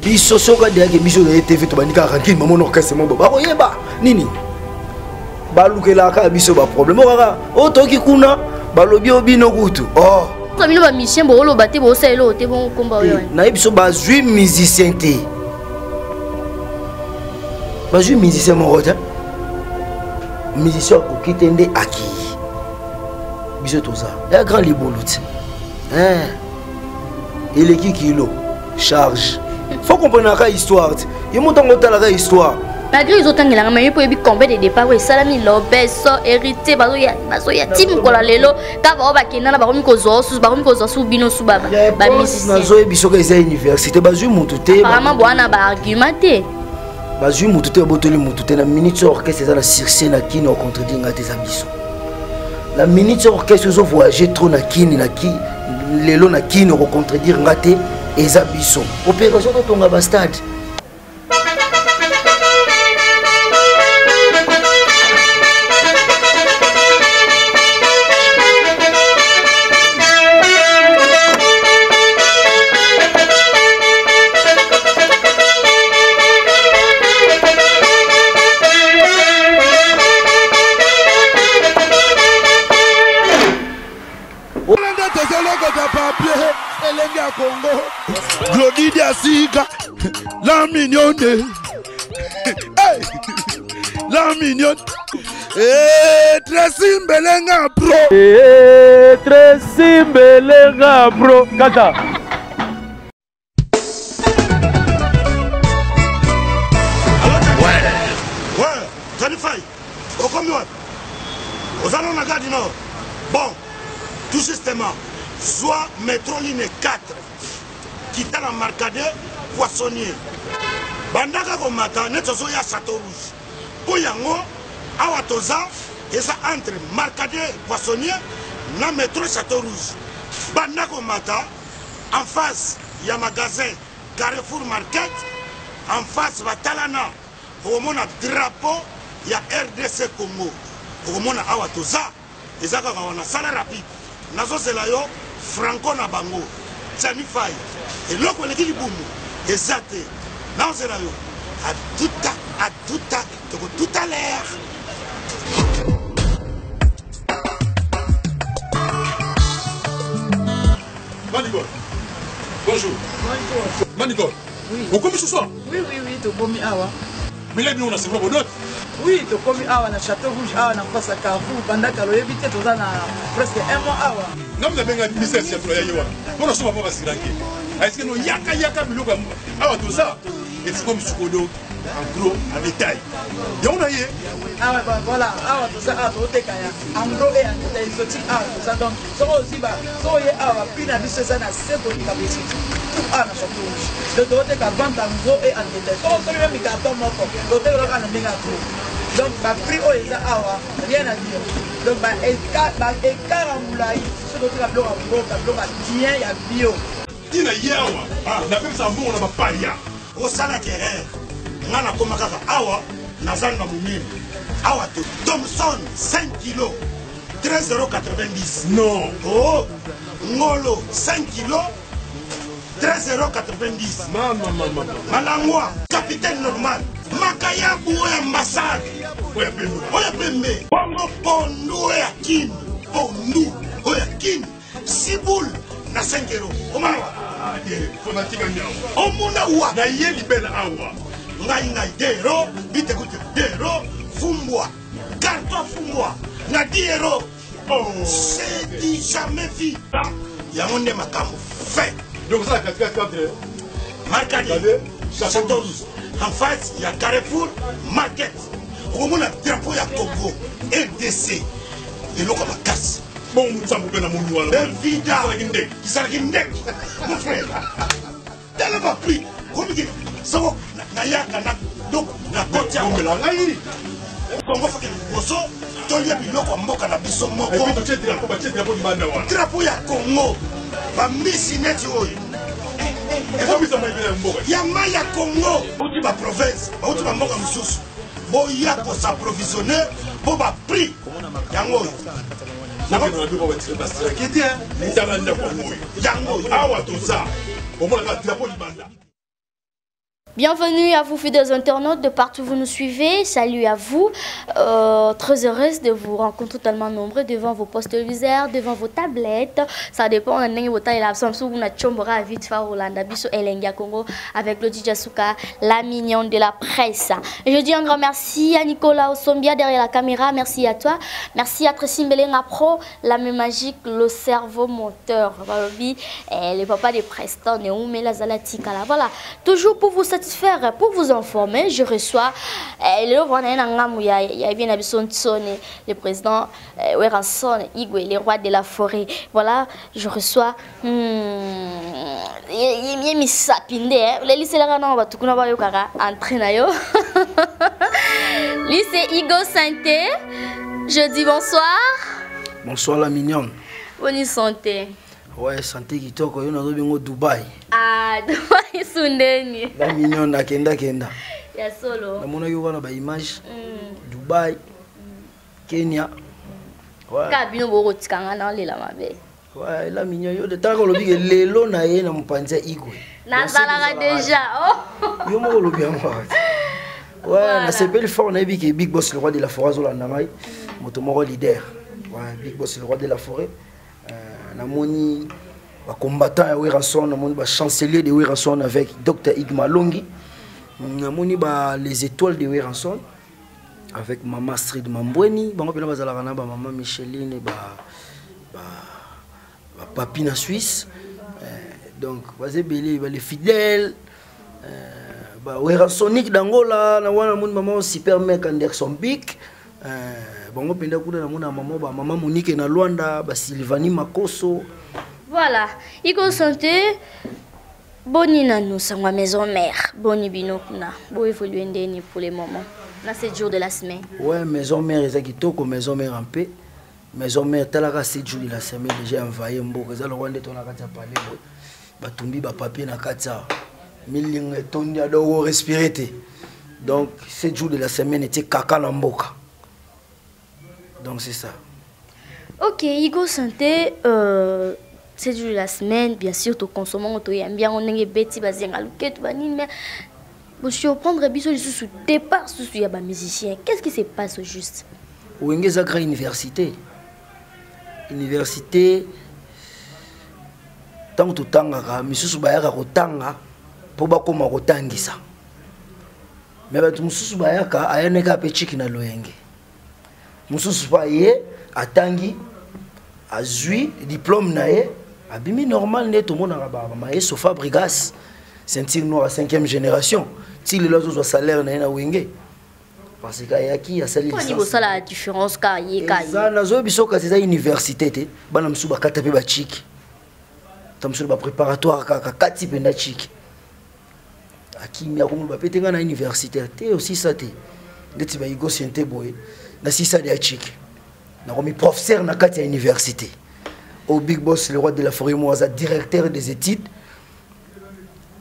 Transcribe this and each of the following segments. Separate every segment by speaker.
Speaker 1: biso soka diaki biso na TV to banika ranking maman orchestre mo ba koyeba nini balukela ka biso ba problème kaka o toki kuna balobi obino kutu oh
Speaker 2: Comme ba mission bo lo baté bo selo te bon komba yo
Speaker 1: na biso ba zui musicien te ba zui musicien mo rota musicien ko kitende aki biso toza ya grand liboluti il est qui kilo charge faut comprendre la histoire il monte en hôtel la histoire
Speaker 2: malgré ils ont tant la mais pour ebi combien de départ ouais salami lobé so hérité bazo ya tim ko la lelo ka ba ba kena na ba komi ko zo su bino su baba ba musicien
Speaker 1: na zo ebi so ka eza université bazui mutu te
Speaker 2: apparemment bwana ba argumenté
Speaker 1: bazui mutu te botoli mutu te na minute orchestre eza na circe na kini au contredire ngate za biso la minute orchestre zo voyager trop na kini lelo na kini au contredire ngate eza biso opération to tonga ba stade
Speaker 3: Glodidi Asika, la mignonne, hey, la mignonne, Tracy Mbelenga bro,
Speaker 4: Tracy Mbelenga bro, kata.
Speaker 3: Ouais, Zanifai, au combien? Aux allons la gare du Nord. Bon, tout justement, soit métro ligne 4. Quitta la marcade poissonnier. Bandaka komata netozo ya Château Rouge. Pour yango awatoza eza entre marcade poissonnier na métro Château Rouge. Bandaka komata en face ya magasin Carrefour Market en face batalana komona drapeau ya RDC Congo. Komona awatoza eza kaka wana sala rapide. Nazo zela yo franco na bango. Zanifai et l'autre on est qui boum exact non c'est là à tout à l'heure
Speaker 5: Manigol bonjour Manigol oui vous commis ce soir
Speaker 6: oui tu commis awa
Speaker 5: mais là nous on a c'est pas bon
Speaker 6: oui tu commis awa na Château Rouge awa na face à Carrefour pendant que le éviter tout ça na presque un mois awa
Speaker 5: non mais benga ministère c'est employé yowa on a souvent pas siranké est-ce que nous yaka biloko awa tout ça et c'est comme sukodo en gros en détail et on a yé
Speaker 6: ah voilà awa tout ça awa te kaya en gros et en détail exotique awa tout ça donc so aussi ba so yé awa pina biso ça na seko ni kabisi tout awa na Château Rouge le dote ka vente en gros et en détail so même carton moko dote lo ka na menga gros donc ba prix o eza awa rien à dire donc ba écart en moulay ce dote ka bloc en gros ka bloc bien ya bio
Speaker 5: tina yawa na pesa ça bon on a pas ya
Speaker 3: au sala terrain ngana koma kaka awa nazanga mumini awa to Thomson 5 kg 13,90
Speaker 5: non
Speaker 3: oh ngolo 5 kg 13,90
Speaker 5: maman
Speaker 3: malangwa capitaine normal makaya buwe ambassade oya pembe bongo pondu ya kin pondu oya kin sibul na 5 euros omano
Speaker 5: fonatika nyao
Speaker 3: omuna wa
Speaker 5: na ye libela awa
Speaker 3: ngai dero bite kuti dero fumbwa carton fumbwa na 10 euros oh c'est dit jamais vu yango nde makambo fait
Speaker 5: donc ça 4
Speaker 3: marcade Château Rouge en face il y a Carrefour Market omona drapeau ya Congo RDC eloko makasi
Speaker 5: bon mutsambo pena munyu wala
Speaker 3: évidemment kisaraki ndek mon frère tellement pris comme dit so na yaka na donc na côté ya
Speaker 5: la ngai
Speaker 3: Congo fa boso to lia biloko mboka na biso moko
Speaker 5: et puis tu drapeau libanda wana
Speaker 3: drapeau ya Congo ba misi neti oyo ya mai ya Congo uti ba province uti ba mboka mususu boya ko s'approvisionner po ba prix yango oyo
Speaker 5: yango awa toza omona drapeau libanda
Speaker 2: Bienvenue à vous, fidèles internautes de partout où vous nous suivez. Salut à vous. Très heureuse de vous rencontrer tellement nombreux devant vos postes téléviseurs, devant vos tablettes. Ça dépend de votre taille. La Samsung, on a Chombora, vite faire Rolanda, Biso Elenga Congo avec le DJ Souka, la mignonne de la presse. Et je dis un grand merci à Nicolas Osombia derrière la caméra. Merci à toi. Merci à Tracy Mbelenga Pro, la main magique, le cerveau moteur. Le papa de Preston et Oumé la Zalatika. Voilà. Toujours pour vous satisfaire. Pour vous informer, je reçois le président Weranson Igwe, le roi de la forêt. Voilà, je reçois lycée Igo Santé. Je dis bonsoir.
Speaker 1: Bonsoir la mignonne.
Speaker 2: Bonne santé.
Speaker 1: Ouais, santé qui toko yo nazo bingo Dubai.
Speaker 2: Ah, Dubai sundeni.
Speaker 1: La mignonne kenda.
Speaker 2: Ya solo.
Speaker 1: Na mona yo wana ba image. Dubai. Kenya.
Speaker 2: Ouais. Ka bino boko tikanga na lela mabe.
Speaker 1: Ouais, la mignonne yo de tako lobi ke lelo na ye na mpanza Igwe.
Speaker 2: Na zalaka déjà. Oh.
Speaker 1: Yo mo lobi amba. Ouais, na sepeli fort na bi ke Big Boss le roi de la forêt zolanda mai. Moto moko leader. Ouais, Big Boss le roi de la forêt. Namoni ba combattant ya Weranson, namoni ba chancelier de Weranson avec Dr Igma Longi. Namoni ba les étoiles de Weranson avec Maman Astrid Mambweni, bango pena bazala kana ba Maman Micheline ba Papina Suisse. Donc bazé belé ba les fidèles ba Weransonique d'Angola, na wana namoni Maman Super Mec Anderson Big. Bongo penda kuda na mona maman Monique na Luanda, ba Sylvanie Makoso.
Speaker 2: Voilà, Igo Santé. Boni na nous sa maison mère. Boni bino kuna. Bo évoluer ndeni pour les moments. Là c'est jour de la semaine.
Speaker 1: Ouais, maison mère ezaki toko maison mère en paix. Maison mère talaka 7 jours de la semaine déjà envoyé mboka za le Rwanda tona kata parler. Ba tumbi ba papier na kata. Milinga tondi ado respirer. Donc 7 jours de la semaine était kaka na mboka. Donc c'est ça.
Speaker 2: Ok, Igo Santé, c'est du la semaine, bien sûr, tu consommes, tu aimes bien, on est bêtis, basé à l'ouquette, mais je surprendre bisous sous départ, sous il y a des musiciens. Qu'est-ce qui se passe au juste?
Speaker 1: Ou une université. Université, tant que tu tangas, mais sous bayaka kotanga, pour pas comme kotangisa. Mais tu mususu bayaka, ayeneka pechiki na loyenge. Mususu pa ye atangi azui diplôme na ye abimi normal ne to mona ba ma sofa brigas ceinture noire 5e génération ti le lozo salaire na wenge parce que yaki ya sali
Speaker 2: licence niveau ça la différence ka ye ka
Speaker 1: ça na zo biso ka c'est université te bana msu ba kata pe ba chiki tamsu ba préparatoire ka kati penda chiki akimi ya komo ba petenga na université te aussi ça te ndeti ba Igo Santé boy na sisa de chiki na komi professeur na kati ya université au Big Boss le roi de la forêt moi directeur des études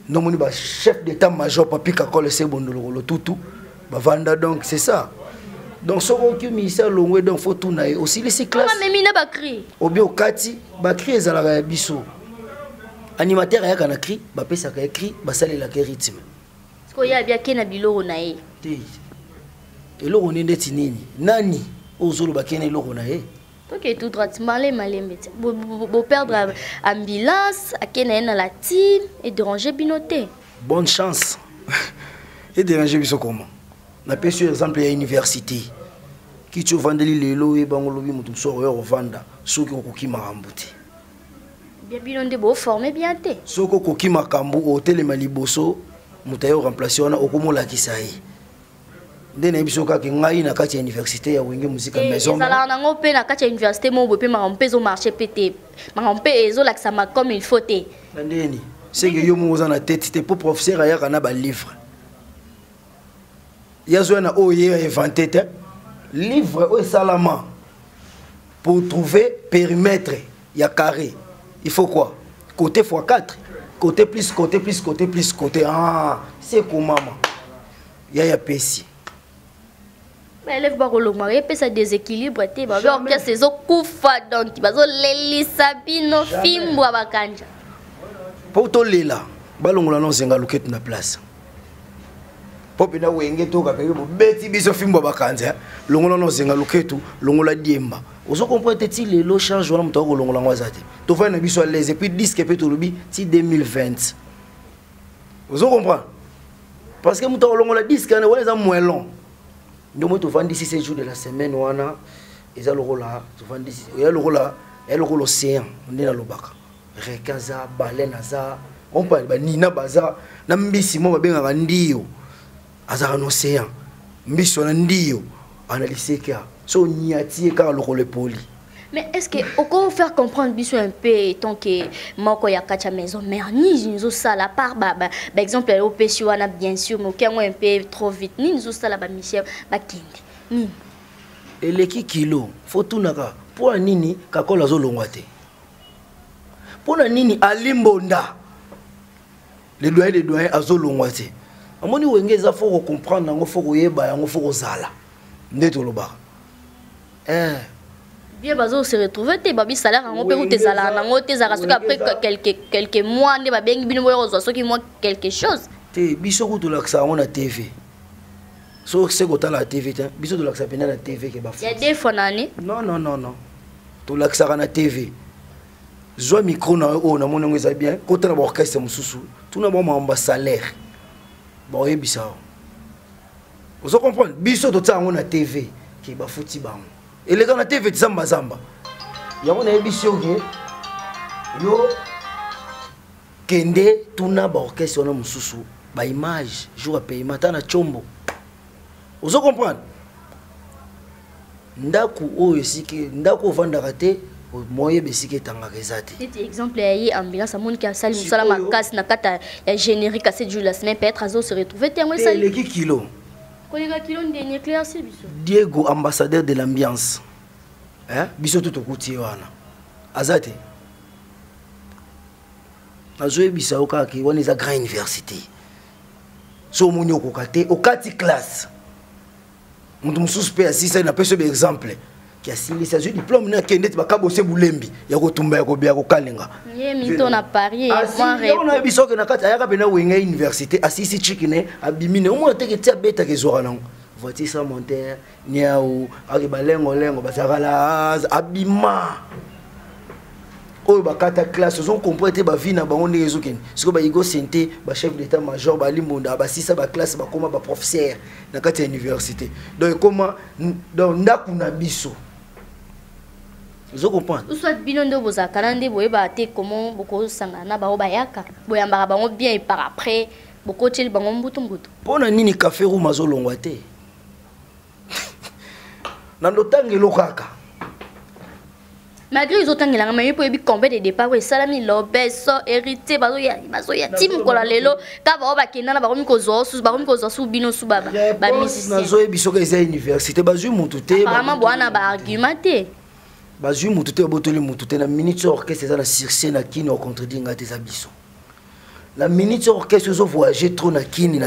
Speaker 1: non moni ba chef d'état major papi kakole se bondolo lo tutu ba vanda donc c'est ça donc so ko ki ministère longwe donc faut tout na aussi les classes
Speaker 2: mais mina ba cri
Speaker 1: au bio kati ba cri ezala ya biso animateur ya kana cri ba pesa ka cri ba salela ke rythme
Speaker 2: ko ya bia ke na biloro na ye
Speaker 1: te eloko ndeti nini nani ozolo bakene eloko na ye
Speaker 2: ok tout droit malé beau perdre ambulance akena na la team et déranger binoté
Speaker 1: bonne chance et déranger biso comment na pesi exemple ya université ki tu vandeli lelo e bango lobi mutu so yo vanda soki okoki makambuti
Speaker 2: bien binonde beau formé bien té
Speaker 1: soko koki makambu hotel maliboso mutayo remplacer ona okomola kisayi ndene biso ka ke ngai na kati ya université ya wenge musique maison
Speaker 2: ezala na ngo pe na kati ya université mo bo pe makampe zo marché pété makampe ezo lakisa ma comme il faut té
Speaker 1: ndeni c'est que yo mo za na tête te pour professeur aya kana ba livre yazo na oye inventé te livre au salama pour trouver périmètre ya carré il faut quoi côté x4 côté plus côté plus côté plus côté ah c'est comment maman ya pesi
Speaker 2: mais élève ba koloma et puis ça déséquilibre té ba orchestre ezo kufa donc bazo lelisa bino fimbo bakanja
Speaker 1: pour to lela balongola no zenga loket na place popina wenge to ka pe beti biso fimbo bakanza longola no zenga luketu longola diemba ozo comprendre ti lelo charge wana mto ko longola ngwazate to fa na biso à l'aise et puis disque pe to lobi ti 2020 ozo comprendre parce que mto ko longola disque na wala za moins long ndomo to vandi 6 jours de la semaine wana eza lokola to vandi ya lokola ya lokola océan ndina lobaka rekaza baleine za on parle ba nina baza na mbisi mo babenga ndiyo azara no océan mbiso na ndiyo analyseka so niatie car le poli.
Speaker 2: Mais est-ce que au quoi faire comprendre biso un peu tant que moko ya kacha maison mère ni nous ça la part par exemple au péché wana bien sûr mais quand un peu trop vite ni nous ça la ba Michel ba kindi ni
Speaker 1: eleki kilo faut tout naka pour nini kakola zo longwate pour nini alimbonda les doyens azo longwate amoni wengeza faut comprendre ngo faut koyeba yango faut kozala ndeto loba
Speaker 2: bien bazo se retrouver te babi salaire ngo pe tes ala nango tes ara soka après quelques mois ne ba bengi bino boyo zo soki moi quelque chose
Speaker 1: te biso ko to laksa on na TV so c'est ko ta la TV te biso to laksa pena na TV ke ba
Speaker 2: il y a des fois nani
Speaker 1: non to laksa na TV zo micro na o na mona ngeza bien ko ta na orchestre mususu tout na ba salaire ba yebisa ozo comprendre biso to ta on na TV ke ba futi bango et les gars na TV zamba zamba yango na yebisi oke yo kende tuna ba orchestre na mususu ba image jour à paiement ta na chombo ozo comprendre ndaku oyo sike ndaku vanda te moye besike tanga rezate
Speaker 2: cet exemple yi ambulance amoni ki asali musala makasi na kata ya générique à cette jour la semaine peut-être azo se retrouver témoin ça
Speaker 1: le kilo
Speaker 2: kolinga kilo ndeni clair c'est biso
Speaker 1: Diego ambassadeur de l'ambiance biso tout okuti wana azate azoe bisa okaki wana eza grande université so moni okokate okati classe mutu mususu pe asisa na peso be exemple qui a signé sa diplôme na kende ba kabose bulembi ya kotumba ya kobia kokalenga
Speaker 2: ye mito na Paris moi
Speaker 1: on a biso ke na kati ayaka bena wenga université asisi chikine abimine o mo teke tia beta ke zora nango voiture sans monteur niao aki balengo lengo bazakala abima oyo bakata classe ont compris ba vie na bango ndenge ezokende siko ba igo sente ba chef d'état major ba limbonda ba sisa ba classe ba koma ba professeur na kati ya université donc comment donc ndaku na biso vous comprenez
Speaker 2: soit bino ndo bozaka nande boyeba te comment boko sangana ba obayaka boyambaka bango bien et par après boko tsheli bango mbutu
Speaker 1: pona nini café room azolongwa te nando tangelo kaka
Speaker 2: malgré ils ont tangela mais pour ebi combien de départ we salami lobeso hérité bazo ya tim kola lelo ka ba bakenda na ba komi kozo su bino su baba ba musicien
Speaker 1: nazo ebiso ka eza université bazu mutu te
Speaker 2: apparemment bwana ba argumenté
Speaker 1: bazu mutu te botoli mutu te na minute orchestre eza na circe na kini au contredire ngate za biso la minute orchestre zo voyager trop na kini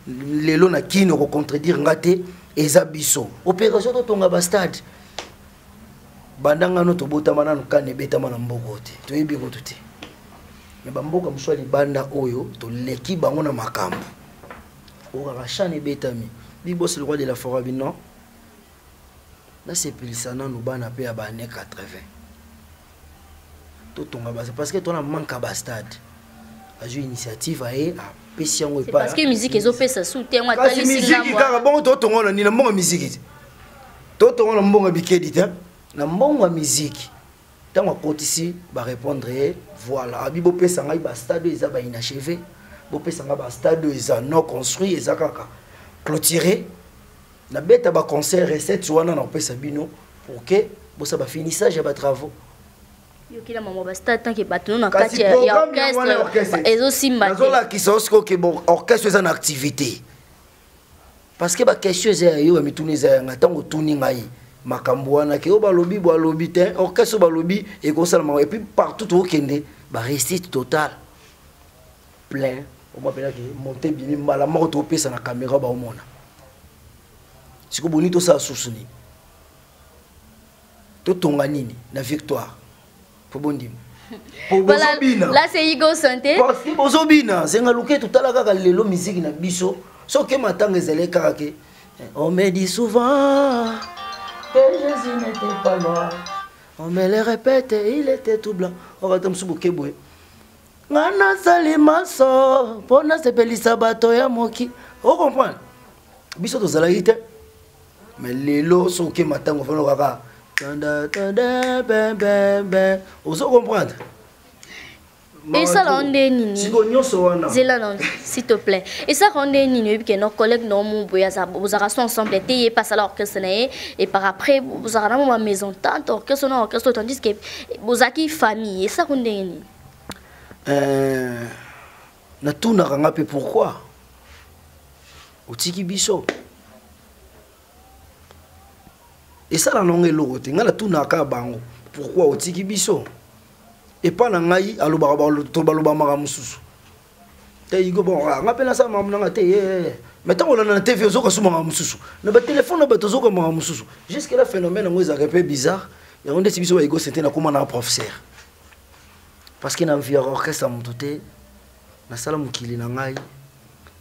Speaker 1: lelo na kini au contredire ngate eza biso opération to tonga ba stade bandanga no to botama na nkane betama na mboko te to yebi ko te me bamboka mswali banda oyo to leki bango na makambo okaka chane betami bi boss le roi de la forêt non na sepilisa na no bana pe ya bane 80 to tonga base parce que to na manka ba stade a joué initiative a pesi yango
Speaker 2: pas parce que musique ezo pesa soutien wa
Speaker 1: tali singa musique kaka bon to tonga na ni na mbonga musique to tonga na mbonga bikedi te na mbongo musique tant ici ba répondre voilà abi bo pesa ngai ba stade eza ba inachevé bo pesa ngai ba stade eza non construit eza kaka clôturé na beta ba concert recette wana na pesa bino pour que bo ça ba finissage ya ba travaux
Speaker 2: yokila mama ba stade tant que bato na kati ya orchestre ezo simba
Speaker 1: nazola kisosko ke bon orchestre eza na activité parce que ba question eza yo mituni eza ngatango tuni ngai makambo wana ke obalobi bo alobi te orchestre balobi et constamment et puis partout au kende ba réussite totale plein on m'appelle que monter bien mala mort to pesa na caméra ba omona siko bonito ça sousuni to tonga nini na victoire po bondimo
Speaker 2: voilà là c'est Igo Santé
Speaker 1: parce que bozobina zenga luke tutala kaka lelo musique na biso Ce que m'attend les karaké. On me dit souvent que Jésus n'était pas noir. On me le répète, il était tout blanc. On va tomber sur le keboué. Ngana salimaso, pona sepelisa bato ya moki. Vous comprenez? Biso to zalaïte. Mais les lots sont que m'attend au fond de kaka. Vous comprenez?
Speaker 2: Et ça là on est nini. Zela non, s'il te plaît. Et ça on est nini parce que nos collègues non mon boya ça vous arrêtez ensemble et passe à l'orchestre et par après vous arrêtez ma maison tante orchestre tandis que vous avez famille et ça on est nini.
Speaker 1: Na tout na ranga pe pourquoi? Otiki biso. Et ça la non est l'autre. Nga la tout na ka bango. Pourquoi otiki biso? Et pas na ngai aloba to baloba mara mususu. Te igo bon ngapela sa mamu nga te mais tant on a na TV zo ka suma mususu. Na ba téléphone na ba to zo ka mara mususu. Jusque là phénomène ngo za peu bizarre. Ya on décision ego c'était na comment na professeur. Parce que na vie orchestre mutote na sala mukili na ngai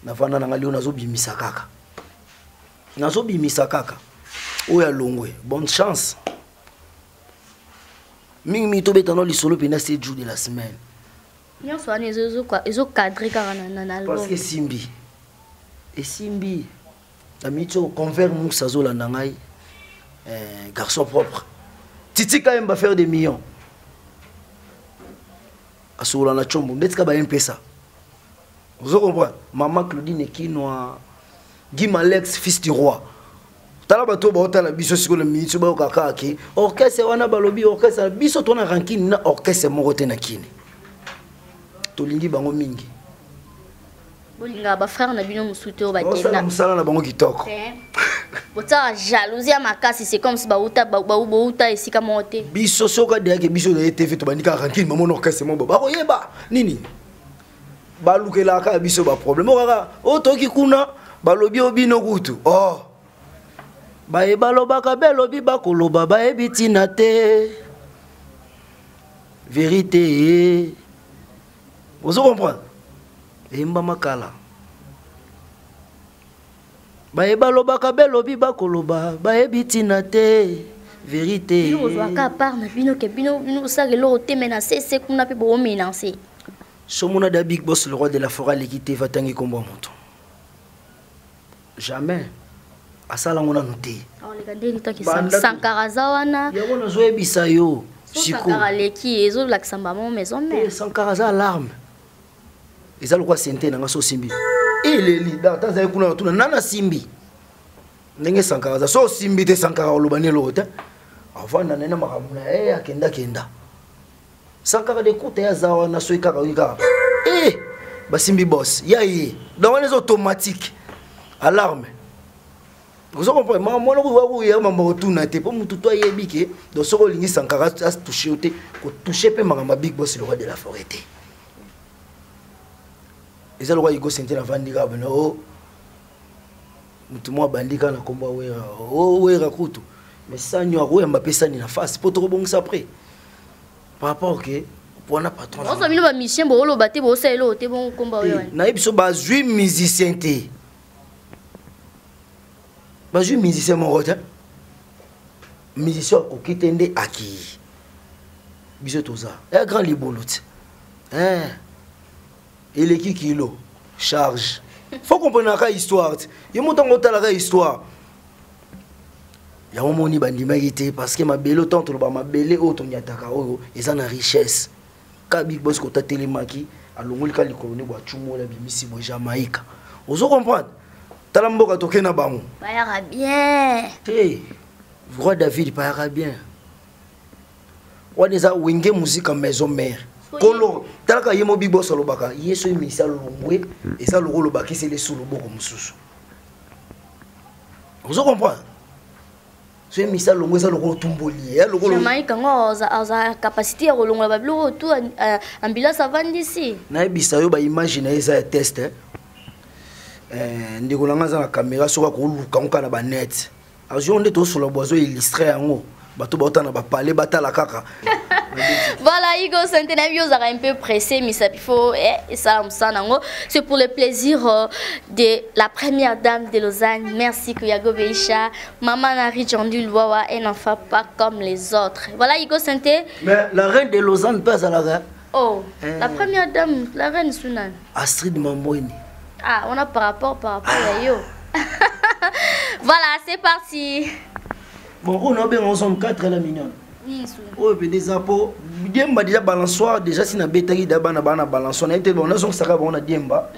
Speaker 1: na vana na ngai na zo bimisa kaka. Na zo bimisa kaka. Oya longwe. Bonne chance. Mingi to betano li solo pena 7 jours de la semaine.
Speaker 2: Nyo so ani zo quoi, ezo cadrer car na album.
Speaker 1: Parce que Simbi. Et Simbi la mito convert Moussa Zola nangai garçon propre. Titi quand même va faire des millions. Asola na chombo, ndetska ba mpesa. Vous comprenez? Maman Claudine Kinwa, Guy Alex fils du roi. Tala bato ba otala biso siko le minute ba okaka ki orchestre wana balobi orchestre biso tona rankini na orchestre moko te na kini to lingi bango mingi
Speaker 2: bolinga ba frère na bino musute o ba
Speaker 1: tena osala musala na bango kitoko
Speaker 2: bota jalousie makasi c'est comme si ba uta esika monte
Speaker 1: biso soka de ke biso de TV to bandika rankini maman orchestre mo ba koyeba nini ba lukela ka biso ba problème o kaka o toki kuna balobi obino kutu oh bae balobaka belobi bakoloba bae bitina te vérité vous comprenez emba makala bae balobaka belobi bakoloba bae bitina te vérité
Speaker 2: nous ka part na bino ke bino ça que l'autre te menacer c'est qu'on a pu bo menacer
Speaker 1: somona da big boss le roi de la forêt l'équité va tangi combo moto jamais asala ngona noté
Speaker 2: on les gardé tant que Sankara zawana
Speaker 1: ya bona zo ebisa yo
Speaker 2: siko Sankara leki ezo la ksamba mon maison mais
Speaker 1: Sankara za alarme ezalo kwa sente na ngaso simbi eleli da taza kuna tuna nana simbi ndenge Sankara za so simbi te Sankara olobani lote avana nena makamuna akenda Sankara de kote ya zawana so ikaka wika basimbi boss ya yi dans les automatiques alarme. Vous comprenez? Moi, je suis pour tout toi yebike donc ce que Sankara a touché toucher pe ma big boss le roi de la forêt. Et ça le roi Igo sentait la vandika oh mutu moi bandika na komba wera oh wera kutu mais ça nyo ro yamba pesa ni na face pour trop bon ça après par rapport que pour na patron
Speaker 2: on s'amino ba mission bo lo baté bo ça lo té bon komba wera
Speaker 1: na ibiso ba jui musicien té bah je musicien mon rote musicien au kitende aki biso toza un grand libolut il est qui kilo charge faut comprendre la histoire il monte en la histoire ya moni bandima été parce que ma belle tante ba ma belle auto nyataka oyo eza na richesse ka big boss ko ta telemaki alongoli ka likoloni bwa chumo la bimisi bo Jamaïque vous comprendre Talamboka toke na bango.
Speaker 2: Bayara bien.
Speaker 1: Hey, roi David bayara bien. Wadeza wenge musique en maison mère. Kolo, talaka yemo big boss lobaka, yeso imisa longwe et ça le lobaki c'est les sous le boko mususu. Vous comprenez? C'est imisa longwe ça le tumboli, le golo.
Speaker 2: Jamaïque ngo za capacité à rolonga ba blo tout ambulance avant d'ici.
Speaker 1: Na ebisa yo ba imaginer ça test ndikolanga za na caméra soka ko luka onka na ba net ajo nde to solo bozo illustrer yango bato bauta na ba parler batala kaka
Speaker 2: Voilà, Igo Santenabio sera un peu pressé, mais ça il faut c'est pour le plaisir de la première dame de Lausanne. Merci Kuyago Beisha. Maman Nari Djandul Wawa, elle n'en fait pas comme les autres. Voilà, Igo Santé.
Speaker 1: Mais la reine de Lausanne passe à la reine.
Speaker 2: Oh, la première dame, la reine Sunan.
Speaker 1: Astrid Mamboini.
Speaker 2: Ah, on a par rapport à yo. Voilà, c'est parti.
Speaker 1: Bon, on a bien en zone 4 la mignonne. Oh, mais des apôts. Diemba déjà balançoire, déjà si na bétari d'abana bana balançoire. On a été bon, on a son saka on a diemba.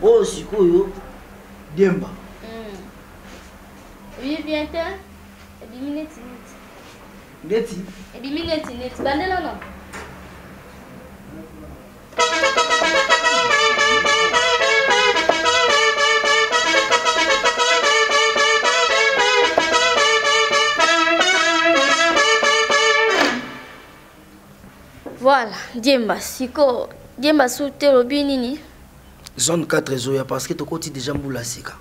Speaker 1: Oh, c'est quoi yo? Diemba.
Speaker 2: Oui, viens-t'en. Et puis, minute.
Speaker 1: Geti.
Speaker 2: Et puis, minute. Bandela, non? Voilà, Diemba, Siko. Diemba, sous le binini.
Speaker 1: Zone 4 zoya parce que tu côté déjà mboula sika.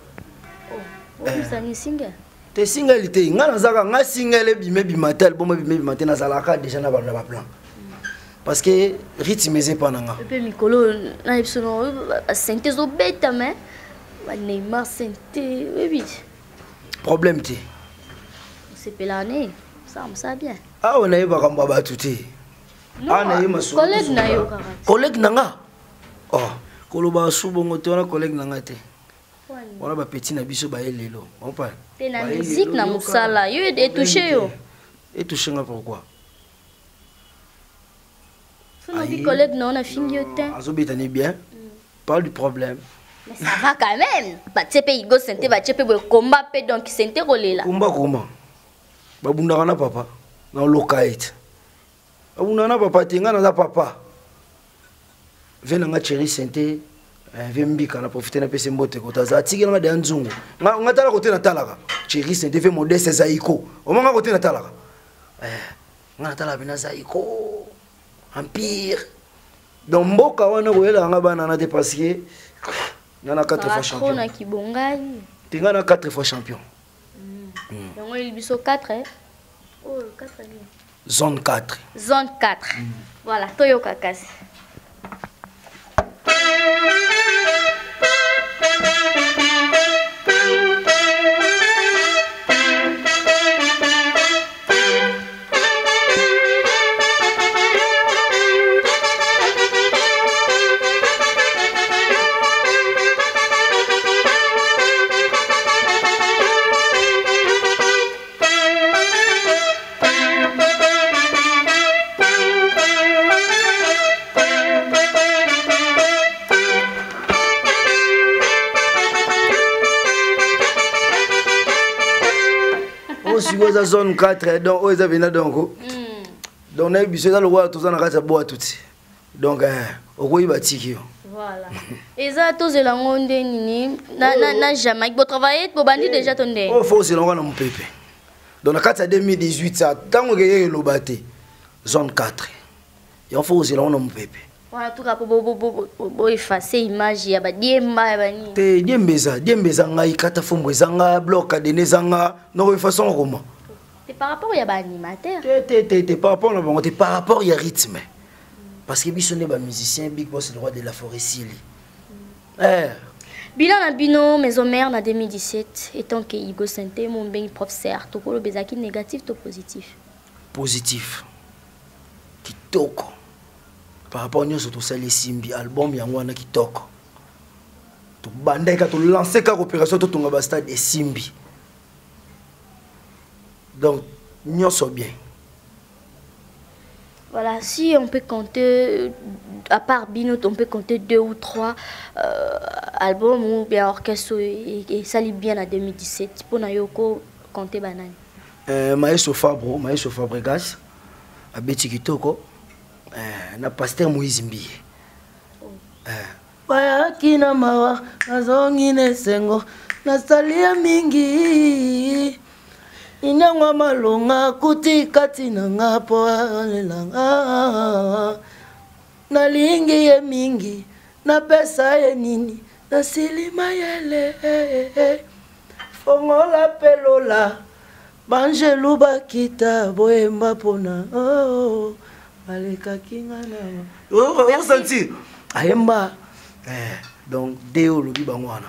Speaker 2: Oh, ça ni single.
Speaker 1: Te single te ngana zaka nga single bimé bimatel bon bimé bimatel na zalaka déjà na ba plan. Parce que rythme est pas nanga.
Speaker 2: Et puis Mikolo na ipsono synthèse au bêta mais ba Neymar synthé oui.
Speaker 1: Problème te.
Speaker 2: C'est pelane, ça me ça bien.
Speaker 1: Ah on a eu ba kamba ba tuté. Ah na yema so.
Speaker 2: Collègue na yo kaka.
Speaker 1: Collègue nanga. Oh. Koloba subongo te wana collègue nanga te. Wana ba petit na biso ba elelo. On parle.
Speaker 2: Te na musique na musala, yo est touché yo.
Speaker 1: Et touché nga pourquoi?
Speaker 2: Son collègue non on a fini au temps.
Speaker 1: Azobita ni bien. Parle du problème.
Speaker 2: Mais ça va quand même. Ba tsepe Igo Santé ba tsepe bo combat pe donc Santé rolela.
Speaker 1: Combat. Ba bunda na papa. Na lokaite. Ba bunda na papa tinga na papa. Venanga chéri Santé vembika na profiter na pese mbote kota za tiki na de nzungu nga tala côté na talaka chéri Santé ve modeste zaiko o manga côté na talaka nga tala bina zaiko empire donc mboka wana koyela nga bana na te parce que na 4 fois champion
Speaker 2: na kibongani
Speaker 1: tinga na 4 fois champion
Speaker 2: donc il biso 4 hein oh 4
Speaker 1: zone 4
Speaker 2: voilà toyo kakasi.
Speaker 1: La zone 4 donc aux avena donc donc na biso dans le roi tous na kata boa tout donc okoyi batiki
Speaker 2: voilà et ça tous la monde nini na jamais bo travailler bo bandi déjà tonde
Speaker 1: oh faut c'est longa na mpepe donc na kata 2018 ça tango ke lo baté zone 4 il faut c'est longa na mpepe
Speaker 2: voilà tout cas bo effacer image ya ba diemba ya bani
Speaker 1: te diembeza ngai kata fombo ezanga bloc de nezanga no façon comment.
Speaker 2: C'est par rapport à l'animateur.
Speaker 1: C'est par rapport à par rapport au rythme. Parce que si on est musicien, Big Boss le roi de la forêt.
Speaker 2: Bilan à Bino, maison mère en 2017, étant que Igo Santé, mon bien professeur, tu as bezaki négatif ou positif?
Speaker 1: Positif. Qui toque. Par rapport à nous, tout ça, les Simbi, album, Yangwana qui toque. Tu bandais quand tu lançais une opération, tu as stade de Simbi. Donc, nous sommes bien.
Speaker 2: Voilà, si on peut compter, à part Bino, on peut compter 2 ou 3 albums ou bien orchestre et ça lit bien en 2017. Pour Nayoko, compter banane.
Speaker 1: Maestro Fabregas, Abeti Kitoko, na Pasteur Moïse Mbi. bayaki na mawa nazongi nesengo nasalia mingi inyangwa malonga kuti kati na nga po alelanga nalingi ye mingi napesa ye nini nasilima yele fongola pelola banjelu bakita boyemba pona balekaki nga na osanti ayemba donc deo lobi bango wana.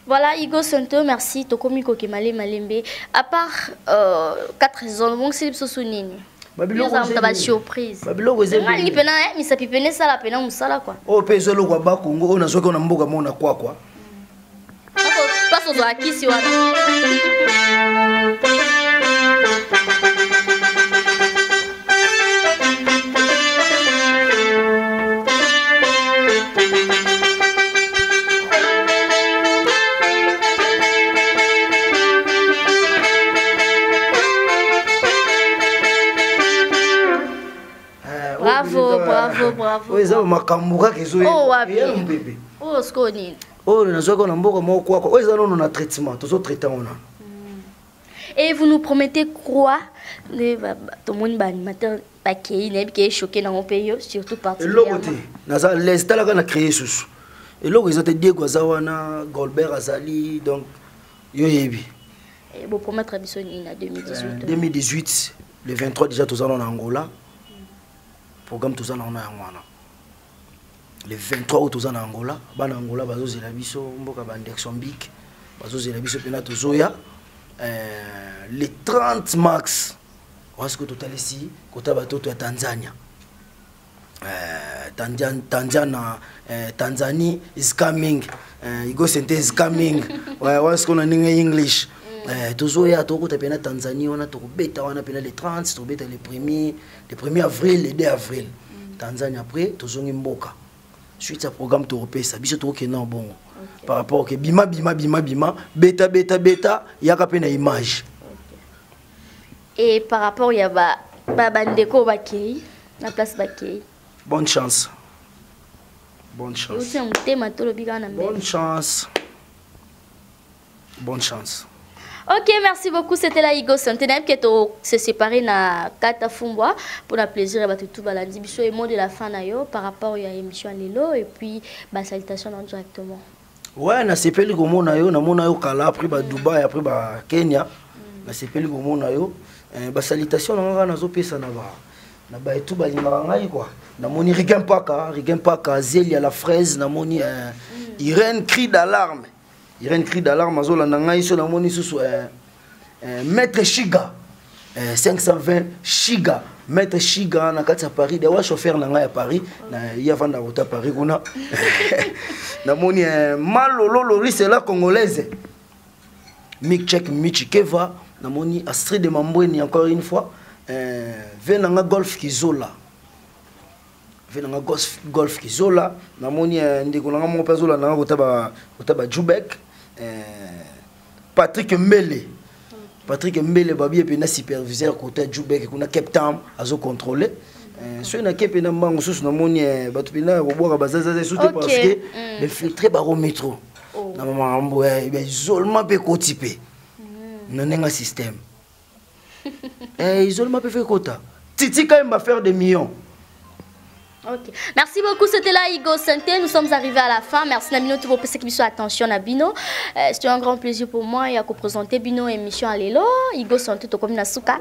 Speaker 2: Voilà, Igo Santo, merci. Tokomi Kokemale Malembe. À part 4 raisons, bon, c'est le sosunini. Nous avons une surprise.
Speaker 1: Babilo weze.
Speaker 2: Ngali pena, mais ça pipene ça la pena musala quoi.
Speaker 1: Oh, peso lo kwa ba Kongo, on a zoka na mboka mona kwa.
Speaker 2: Passe aux akisi wana. Bravo.
Speaker 1: Oui, ça m'a kambuka kezo.
Speaker 2: Oh, wapi. Oh, skoni.
Speaker 1: Oh, na zoka na mboka mo kwa. Oui, ça non na traitement, tous autres traitements on a.
Speaker 2: Et vous nous promettez quoi? Tout le monde animateur qui est choqué dans mon pays, surtout particulièrement.
Speaker 1: Les États là créé sous. Et là ils ont dit que Zawana, Goldberg Azali, donc yo yebi.
Speaker 2: Et vous promettre Bissoni en 2018.
Speaker 1: 2018, le 23 déjà tous en Angola. Programme tous en Angola. Le 23 août tous en Angola, ban Angola bazo zelabiso mboka bandex Mbic, bazo zelabiso pena tozoya. Le 30 mars, on ce que tout à ici, côté bateau à Tanzania. Tanzania is coming. Igo Sente is coming. Ouais, ce qu'on a en English. Tozoya to côté pena Tanzanie, on a to beta on a pena le 30, to beta le 1er avril, le 2 avril. Tanzanie après tozongi mboka. Suite à programme to repé ça biso to kenan bon. Par rapport au bima beta yaka pena image.
Speaker 2: Et par rapport il y a bandeko bakei la place bakei.
Speaker 1: Bonne chance. Bonne chance. Bonne chance.
Speaker 2: Ok, merci beaucoup. C'était la Igo Centenaire qui est se séparé na Kata Fumbwa pour le plaisir et tout balandi biso et mot de la fin nayo par rapport à l'émission Lelo et puis ba salutation directement.
Speaker 1: Ouais, na sepeli ko mona yo na mona yo kala après ba Dubaï après ba Kenya. Na sepeli ko mona yo ba salutation na nga zo pesa na ba tout ba linga ngai quoi. Na moni Rigen Paka, Zélia la fraise na moni Irène cri d'alarme. Irène cri d'alarme azola na ngai so na moni susu Maître Chiga 520 Chiga Maître Chiga na kati ya Paris de wa chauffeur na ngai à Paris na ya vanda rota Paris kuna na moni Malolo Loris la congolaise Mick Check Michikeva na moni Astrid de Mambweni encore une fois venanga golf kizola venanga golf kizola na moni ndeko nanga mo pezola nanga kotaba Jubek Patrick Mbele babi et na superviseur côté Jubek kuna Cape Town azo contrôler so na Cape na mbango susu na moni batu pina boboka bazaza souté parce que le filtré barométro na mambo isolement pe kotipe na nenga système isolement pe fait kota titi quand même va faire des millions.
Speaker 2: Ok. Merci beaucoup, c'était là Igo Santé. Nous sommes arrivés à la fin. Merci Namino pour passer attention à Bino. C'était un grand plaisir pour moi et à présenter Bino émission à Lelo. Igo Santé, to comme Nasuka.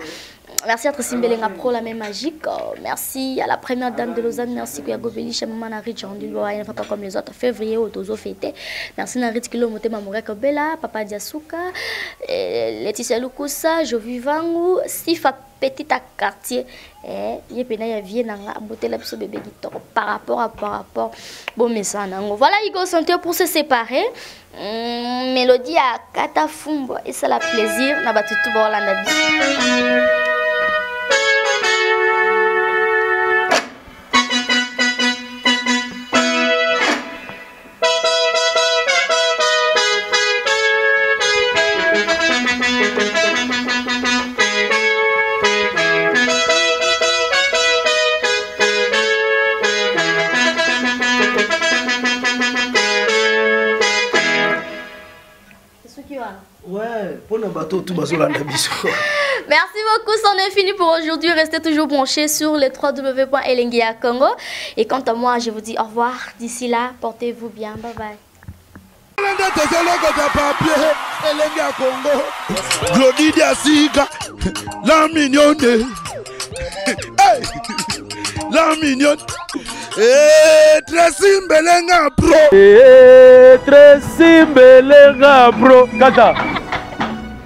Speaker 2: Merci à Tressimbelenga Pro, la même magique. Merci à la première dame de Lausanne. Merci à Gobeli, chez Maman Narit, Jean-Louis, il pas comme les autres. Février, au Tozo fêté. Merci Narit Kilo Mote Mamorek Bella, Papa Diasuka, Laetitia Lukusa, Jovivangu, Sifa Petit à quartier. Et puis, il y a bien un bébé par rapport. Bon, mais ça, voilà, Igo Santé pour se séparer. Mélodie à Katafumbo. Et c'est la plaisir. N'a pas tout le monde.
Speaker 1: bateau tout bazolanda biso.
Speaker 2: Merci beaucoup, c'en est fini pour aujourd'hui. Restez toujours branchés sur les www.elengia Congo. Et quant à moi, je vous dis au revoir. D'ici là, portez-vous bien. Bye bye.
Speaker 5: La mignonne. La mignonne. Tracy Mbelenga Pro.
Speaker 4: Tracy Mbelenga Pro. Kata.